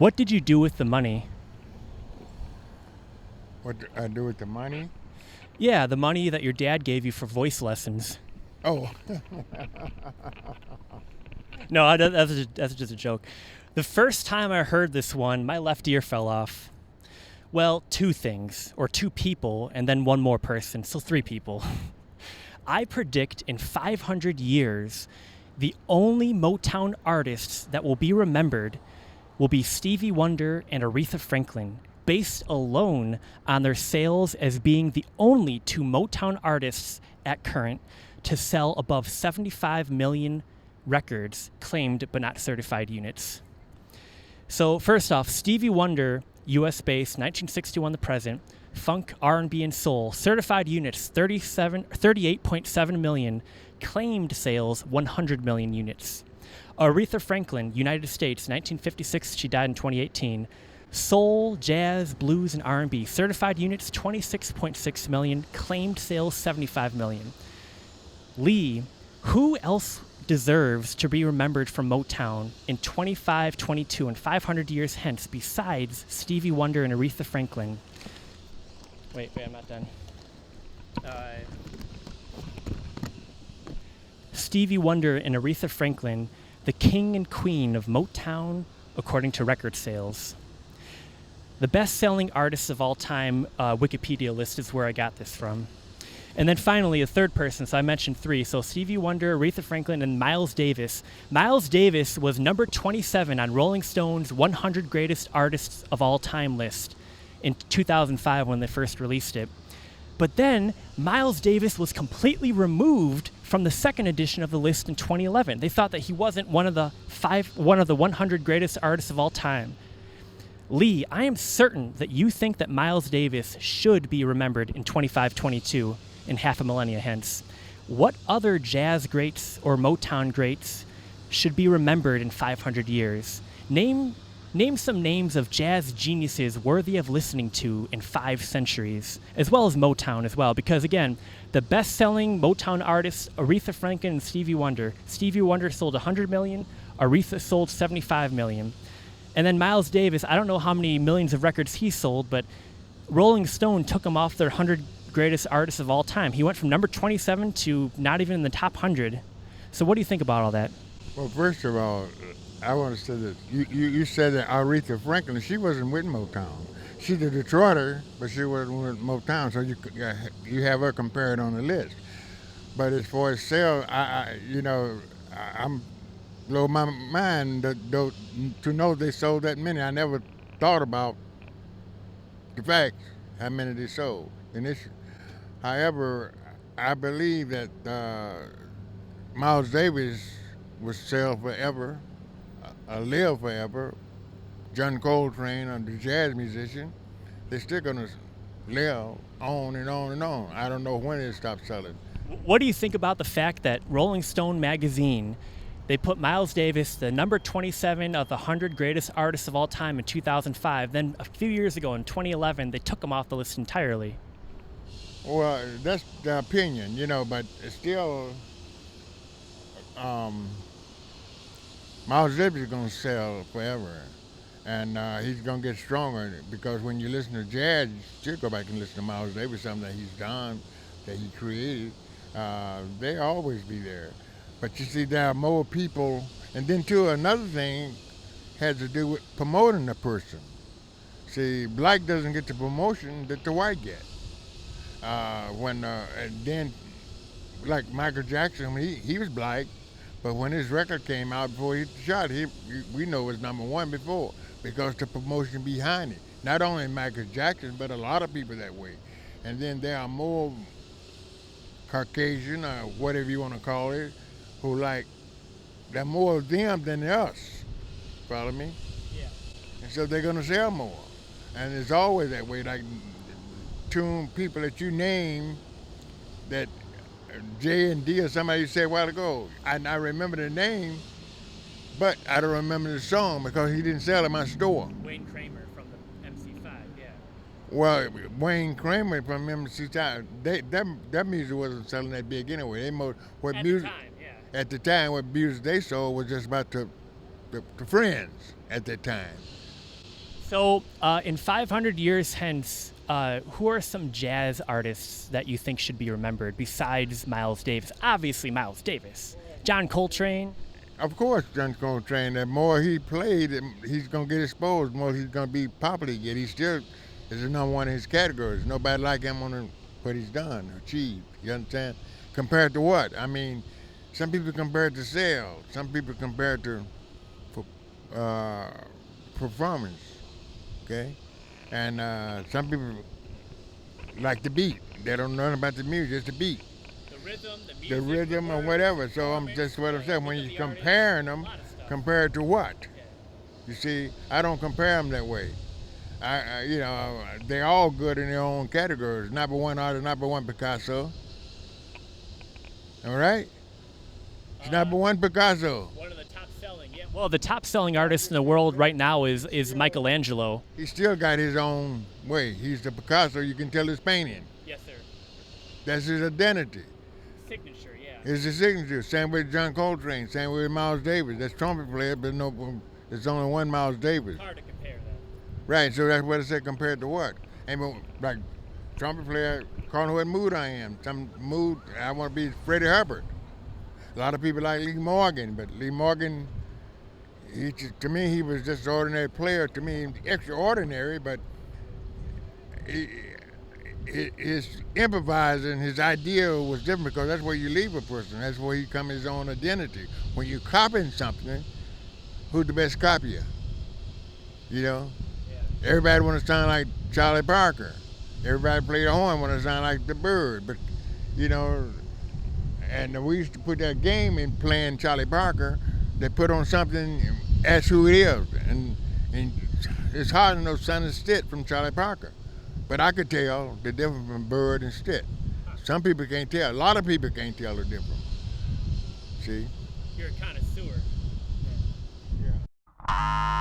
What did you do with the money? What do I do with the money? Yeah, the money that your dad gave you for voice lessons. Oh, No, that's just a joke. The first time I heard this one, my left ear fell off. Well, two things, or two people, and then one more person, so three people. I predict in 500 years, the only Motown artists that will be remembered will be Stevie Wonder and Aretha Franklin, based alone on their sales as being the only two Motown artists at current to sell above 75 million records, claimed but not certified units. So first off, Stevie Wonder, U.S.-based, 1961 to present, funk, R&B, and soul, certified units 38.7 million, claimed sales 100 million units. Aretha Franklin, United States, 1956, she died in 2018, soul, jazz, blues, and R&B, certified units 26.6 million, claimed sales 75 million. Lee, who else deserves to be remembered from Motown in 25, 22, and 500 years hence besides Stevie Wonder and Aretha Franklin? Wait, I'm not done. Stevie Wonder and Aretha Franklin, the king and queen of Motown, according to record sales. The best-selling artists of all time Wikipedia list is where I got this from. And then finally, a third person, so I mentioned three. So Stevie Wonder, Aretha Franklin, and Miles Davis. Miles Davis was number 27 on Rolling Stone's 100 Greatest Artists of All Time list in 2005 when they first released it. But then, Miles Davis was completely removed from the second edition of the list in 2011. They thought that he wasn't one of the 100 greatest artists of all time. Lee, I am certain that you think that Miles Davis should be remembered in 2522 in half a millennia hence. What other jazz greats or Motown greats should be remembered in 500 years? Name some names of jazz geniuses worthy of listening to in 5 centuries, as well as Motown as well, because again, the best-selling Motown artists, Aretha Franklin and Stevie Wonder. Stevie Wonder sold 100 million, Aretha sold 75 million. And then Miles Davis, I don't know how many millions of records he sold, but Rolling Stone took him off their 100 greatest artists of all time. He went from number 27 to not even in the top 100. So what do you think about all that? well, first of all, I want to say this. You said that Aretha Franklin, she wasn't with Motown. She's a Detroiter, but she wasn't with Motown, so you have her compared on the list. But as far as sales, I'm blow my mind to know they sold that many. I never thought about the facts, how many they sold initially. However, I believe that Miles Davis will sell forever, live forever. John Coltrane, the jazz musician, they're still going to live on and on and on. I don't know when they stop selling. What do you think about the fact that Rolling Stone magazine, they put Miles Davis, the number 27 of the 100 greatest artists of all time in 2005. Then a few years ago in 2011, they took him off the list entirely. Well, that's the opinion, but it's still, Miles Davis is going to sell forever. And he's going to get stronger because when you listen to jazz, you still go back and listen to Miles Davis, something that he's done, that he created. They always be there. But you see, there are more people. And then, too, another thing has to do with promoting the person. See, black doesn't get the promotion that the white get. And then, like Michael Jackson, he was black, but when his record came out before he hit the shot, we know it was number one before because the promotion behind it. Not only Michael Jackson, but a lot of people that way. And then there are more Caucasian, or whatever you want to call it, who there are more of them than us. Follow me? Yeah. And so they're going to sell more. And it's always that way. Like two people that you name that J and D or somebody you said a while ago, and I remember the name, but I don't remember the song because he didn't sell in my store. Wayne Kramer from the MC5, yeah. Well, Wayne Kramer from MC5, that music wasn't selling that big anyway. At the time, what music they sold was just about the friends at that time. So, in 500 years hence, who are some jazz artists that you think should be remembered besides Miles Davis? Obviously, Miles Davis. John Coltrane. Of course, John Coltrane. The more he played, he's gonna get exposed. The more he's gonna be popular. Yet he still is the number one in his categories. Nobody like him on what he's done, achieved. You understand? Compared to what? I mean, some people compare it to sales. Some people compare it to performance. Okay, and some people like the beat. They don't know nothing about the music, just the beat. The rhythm or whatever. So I'm just what I'm saying. When you're comparing them, compared to what? You see, I don't compare them that way. They're all good in their own categories. Number one artist, number one Picasso. All right? It's number one Picasso. One of the top selling, yeah. Well, the top selling artist in the world right now is Michelangelo. He still got his own way. He's the Picasso. You can tell his painting. Yes, sir. That's his identity. Signature, yeah. It's his signature. Same with John Coltrane. Same with Miles Davis. That's trumpet player, but there's only one Miles Davis. Hard to compare that. Right. So that's what I said. Compared to what? And like trumpet player, calling what mood I am. Some mood I want to be Freddie Hubbard. A lot of people like Lee Morgan, but Lee Morgan, to me, he was just an ordinary player. To me, extraordinary, but his improvising, his idea was different because that's where you leave a person. That's where he comes his own identity. When you're copying something, who's the best copier? You know? Yeah. Everybody want to sound like Charlie Parker. Everybody play the horn want to sound like the Bird. But, you know, and we used to put that game in playing Charlie Parker. They put on something, ask who it is. And it's hard to know Son and Stitt from Charlie Parker. But I could tell the difference from Bird and Stitt. Some people can't tell. A lot of people can't tell the difference. See? You're a connoisseur. Yeah.